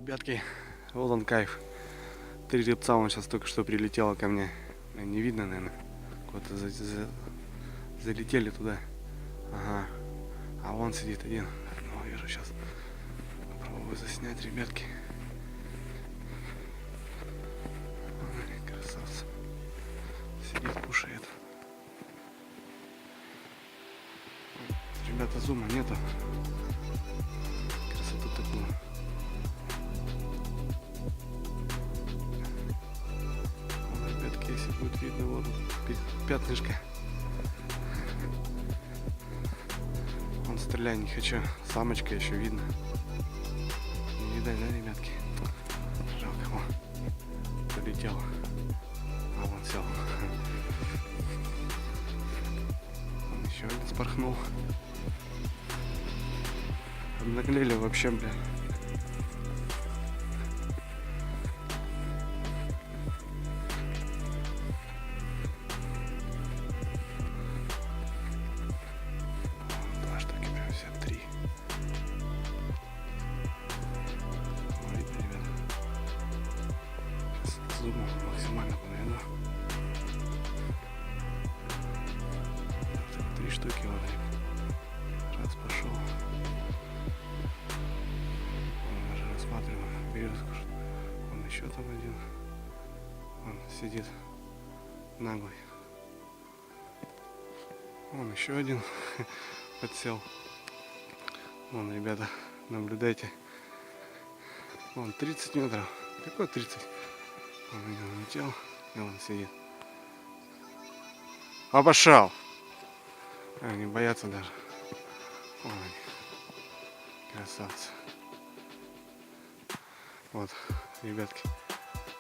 Ребятки, вот он кайф. 3 рыбца, он сейчас только что прилетело ко мне. Не видно, наверное. Куда-то залетели туда. Ага. А вон сидит один. Ну, вижу сейчас. Попробую заснять, ребятки. Ой, красавцы. Сидит, кушает. Ребята, зума нету. Красоту такую. Ребятки, если будет видно, вот пятнышко. Он стрелять не хочу. Самочка еще видно. Не видать, да, ребятки? Жалко, вон. Полетел. А вон сел. Он еще один спорхнул. Обнаглели вообще, бля. Два штуки, прям все 3. Видно, ребята. Сейчас зуму максимально подведу. 3 штуки вот. Раз пошел. Рассматриваю березку. Он еще там один. Он сидит наглый. Вон еще один подсел. Вон, ребята, наблюдайте. Вон 30 метров. Какой 30? Он улетел, и он сидит. Обошел. Они боятся даже. Ой, красавцы. Вот, ребятки.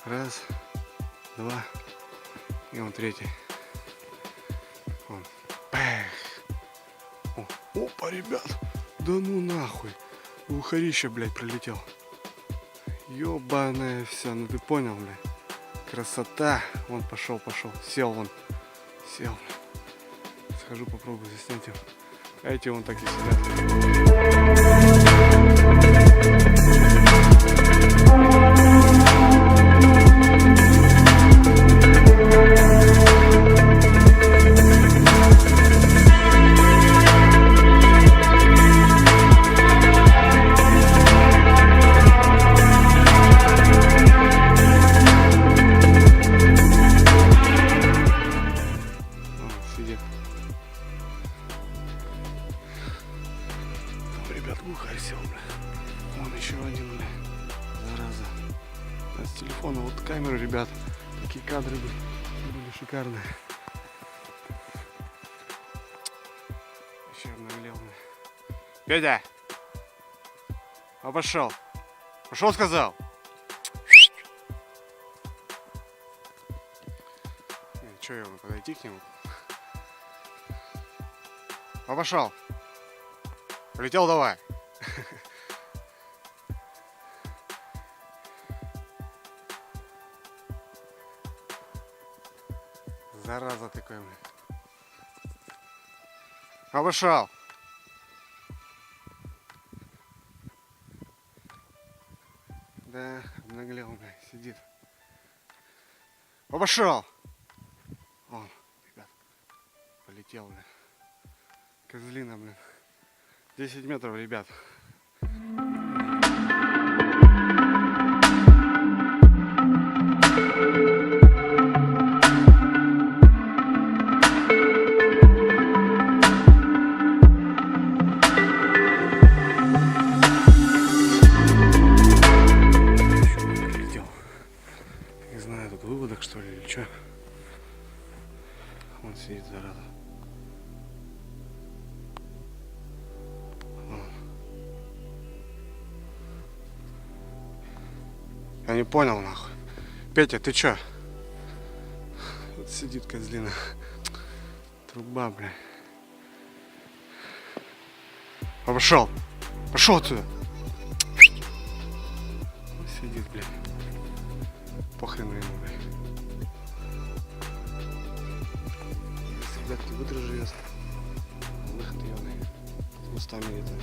Раз, два. И он третий. Вон. Пэх. О, опа, ребят. Да ну нахуй. Ухарище, блядь, пролетел. Ёбаная вся. Ну ты понял, блядь. Красота. Вон пошел. Сел вон. Сел. Схожу, попробую заснять его. А эти вон так и сидят. Ребят, глухарь сел, бля. Вон еще один, бля. Зараза. С телефона вот камеру, ребят. Такие кадры были шикарные. Еще обнаглел, бля. Петя! Обошел. Пошел, сказал. Че я могу подойти к нему? Обошел. Полетел, давай. Зараза такой, блин. Обошел. Да, обнаглел, блин, сидит. Обошел. Вон, ребят, полетел, блин. Козлина, блин. 10 метров, ребят. Прилетел. Не знаю, тут выводок, что ли, или что. Он сидит, зараза. Я не понял, нахуй. Петя, ты чё? Вот сидит козлина. Труба, бля. Пошел. Пошел отсюда. Сидит, бля. Похрен ему, бля. Ребятки, выдержи ее. Выход ебаный. Устами это.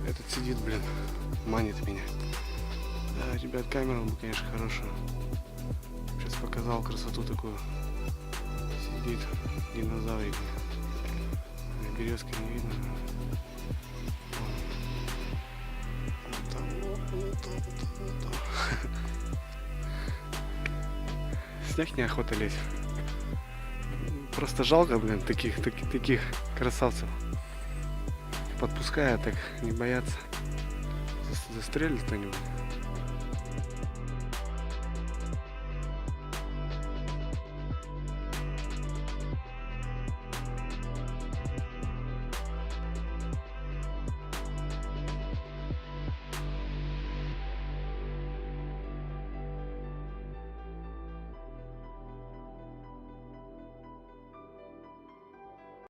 Этот сидит, блин. Манит меня. Да, ребят, камера бы, конечно, хорошая. Сейчас показал красоту такую. Сидит динозаврик. Березка не видно. Вот там, вот там, вот там. Снег неохота лезть. Просто жалко, блин, таких красавцев. Подпуская, так не боятся. Застрелит кто-нибудь.